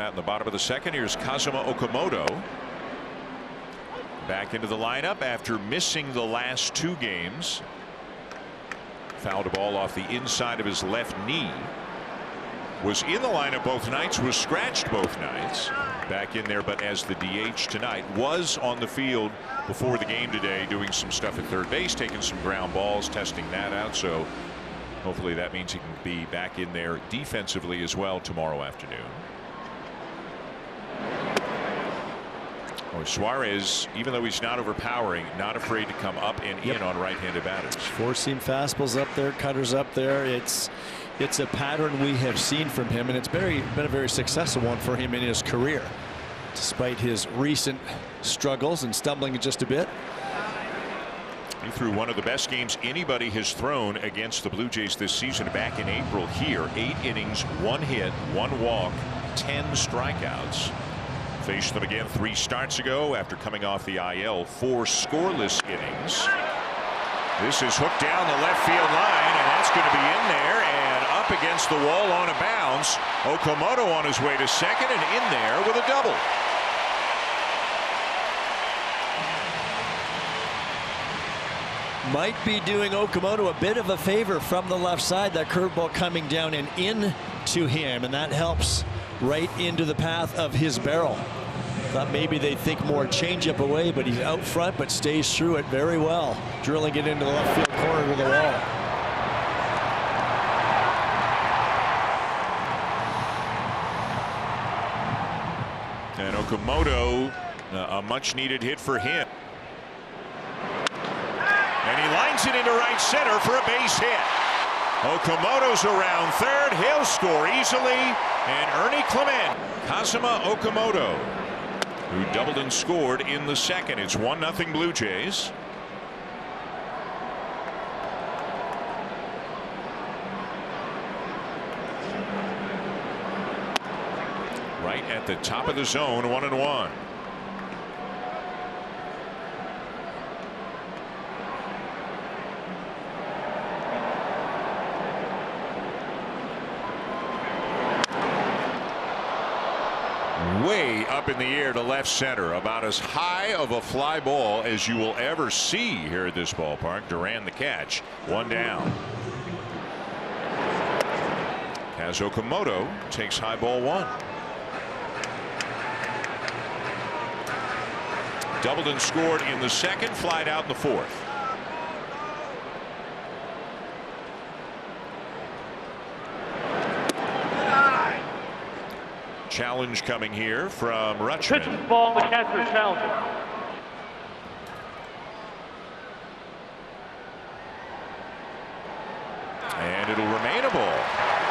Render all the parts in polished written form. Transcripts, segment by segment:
out in the bottom of the second. Here's Kazuma Okamoto back into the lineup after missing the last 2 games. Fouled a ball off the inside of his left knee. Was in the lineup both nights, was scratched both nights. Back in there, but as the DH tonight. Was on the field before the game today doing some stuff at third base, taking some ground balls, testing that out. So hopefully that means he can be back in there defensively as well tomorrow afternoon. Suarez, even though he's not overpowering, not afraid to come up and in on right-handed batters. 4-seam fastballs up there, cutters up there. It's a pattern we have seen from him, and it's been a very successful one for him in his career, despite his recent struggles and stumbling just a bit. He threw one of the best games anybody has thrown against the Blue Jays this season back in April here. 8 innings, 1 hit, 1 walk, 10 strikeouts. Faced them again 3 starts ago after coming off the IL. 4 scoreless innings. This is hooked down the left field line, and that's going to be in there and up against the wall on a bounce. Okamoto on his way to second and in there with a double. Might be doing Okamoto a bit of a favor from the left side. That curveball coming down and in to him, and that helps right into the path of his barrel. Thought maybe they think more changeup away, but he's out front, but stays through it very well, drilling it into the left field corner to the wall. And Okamoto, a much needed hit for him. And he lines it into right center for a base hit. Okamoto's around third. He'll score easily. And Ernie Clement, Kazuma Okamoto, who doubled and scored in the second. It's 1-0 Blue Jays. Right at the top of the zone, 1-1. Way up in the air to left center, about as high of a fly ball as you will ever see here at this ballpark. Duran the catch, 1 down. As Okamoto takes high ball 1. Doubled and scored in the second, flied out in the fourth. Challenge coming here from Rutschman. Pitch ball, the catcher challenger. And it'll remain a ball.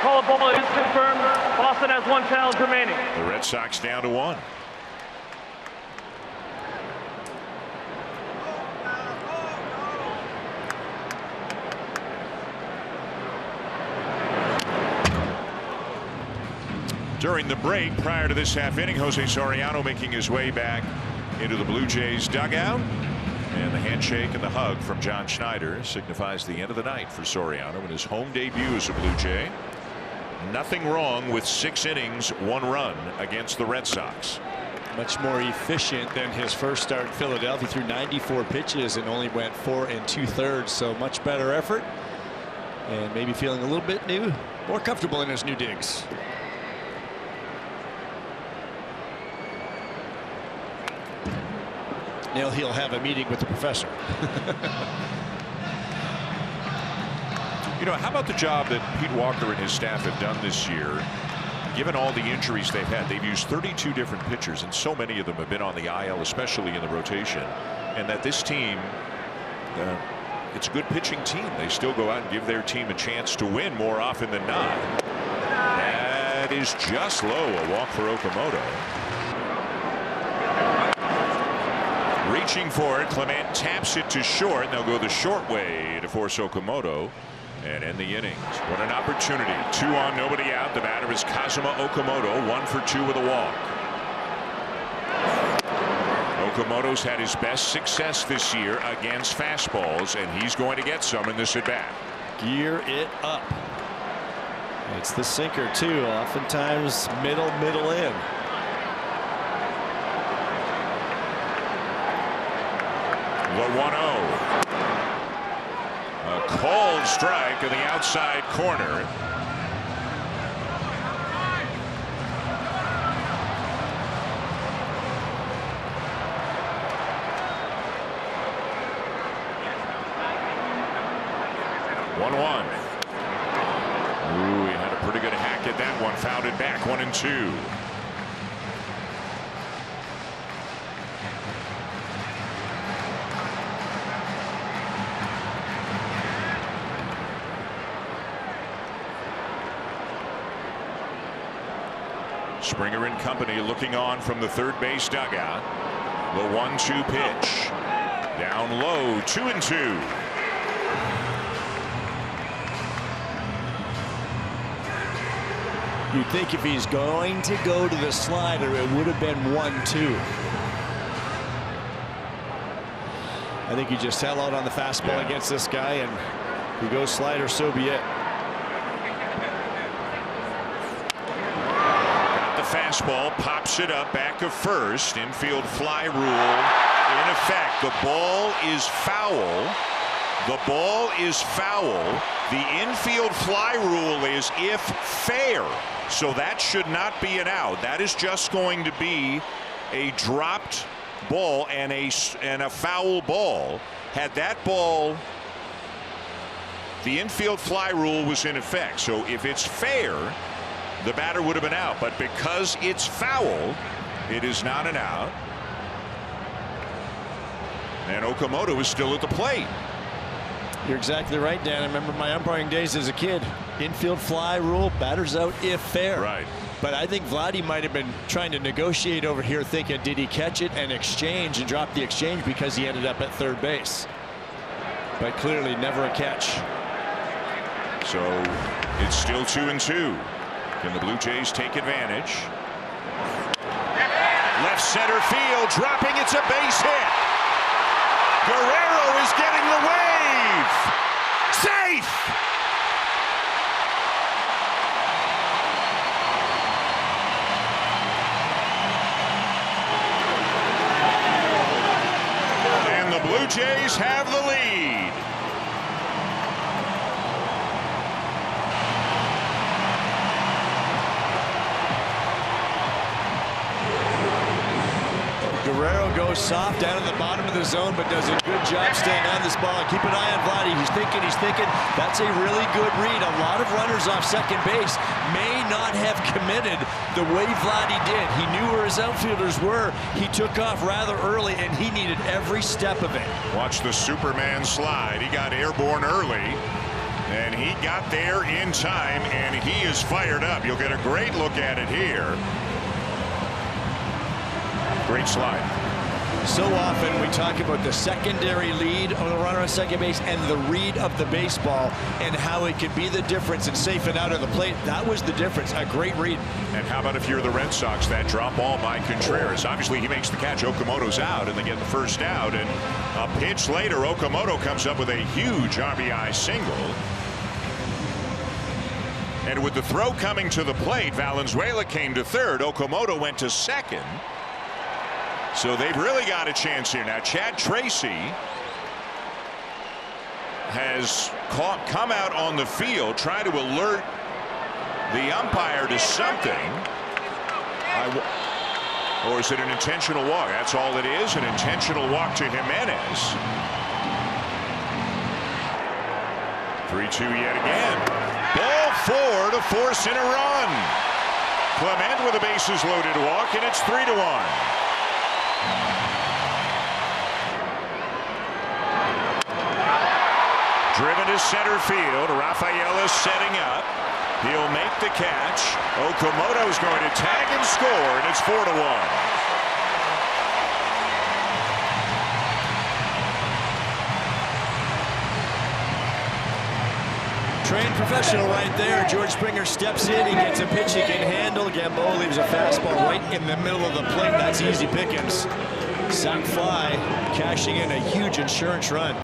Call a ball is confirmed. Boston has 1 challenge remaining. The Red Sox down to 1. During the break prior to this half inning, Jose Soriano making his way back into the Blue Jays dugout, and the handshake and the hug from John Schneider signifies the end of the night for Soriano in his home debut as a Blue Jay. Nothing wrong with 6 innings, 1 run against the Red Sox. Much more efficient than his first start in Philadelphia. Threw 94 pitches and only went 4 2/3, so much better effort, and maybe feeling a little bit more comfortable in his new digs. Now he'll have a meeting with the professor. You know, how about the job that Pete Walker and his staff have done this year? Given all the injuries they've had, they've used 32 different pitchers, and so many of them have been on the IL, especially in the rotation. And that this team, it's a good pitching team. They still go out and give their team a chance to win more often than not. That is just low. A walk for Okamoto. Reaching for it, Clement taps it to short. They'll go the short way to force Okamoto and end the innings. What an opportunity. 2 on, nobody out. The batter is Kazuma Okamoto, 1 for 2 with a walk. Okamoto's had his best success this year against fastballs, and he's going to get some in this at bat. Gear it up. It's the sinker too, oftentimes middle in. The 1-0. A called strike in the outside corner. Ooh, he had a pretty good hack at that one. Fouled it back. 1-2. Springer and company looking on from the third base dugout. The 1-2 pitch. Down low. 2-2. You'd think if he's going to go to the slider, it would have been 1-2. I think you just sell out on the fastball against this guy, and if he goes slider, so be it. Got the fastball, pops it up back of first. Infield fly rule in effect. The ball is foul. The ball is foul. The infield fly rule is if fair. So that should not be an out. That is just going to be a dropped ball and a foul ball. Had that ball, the infield fly rule was in effect. So if it's fair, the batter would have been out. But because it's foul, it is not an out. And Okamoto is still at the plate. You're exactly right, Dan. I remember my umpiring days as a kid. Infield fly rule, batters out if fair. Right. But I think Vladdy might have been trying to negotiate over here, thinking, did he catch it and exchange and drop the exchange because he ended up at third base? But clearly never a catch. So it's still 2-2. Can the Blue Jays take advantage? Left center field, dropping. It's a base hit. Guerrero is getting the wave. Safe. And the Blue Jays have the lead. Guerrero goes soft down in the bottom of the zone, but does a good job staying on this ball. And keep an eye on Vladdy. He's thinking. That's a really good read. A lot of runners off second base may not have committed the way Vladdy did. He knew where his outfielders were. He took off rather early, and he needed every step of it. Watch the Superman slide. He got airborne early, and he got there in time, and he is fired up. You'll get a great look at it here. Great slide. So often we talk about the secondary lead of the runner on second base and the read of the baseball and how it could be the difference in safe and out of the plate. That was the difference. A great read. And how about if you're the Red Sox, that drop ball by Contreras? Obviously he makes the catch. Okamoto's out and they get the first out. And a pitch later, Okamoto comes up with a huge RBI single. And with the throw coming to the plate, Valenzuela came to third. Okamoto went to second. So they've really got a chance here. Now Chad Tracy has come out on the field, trying to alert the umpire to something. Or is it an intentional walk? That's all it is, an intentional walk to Jimenez. 3-2 yet again. Ball four to force in a run. Clement with a bases loaded walk, and it's 3-1. Driven to center field. Rafaela setting up. He'll make the catch. Okamoto's going to tag and score, and it's 4-1. Trained professional right there. George Springer steps in. He gets a pitch he can handle. Gamboa leaves a fastball right in the middle of the plate. That's easy pickings. Sac fly, cashing in a huge insurance run.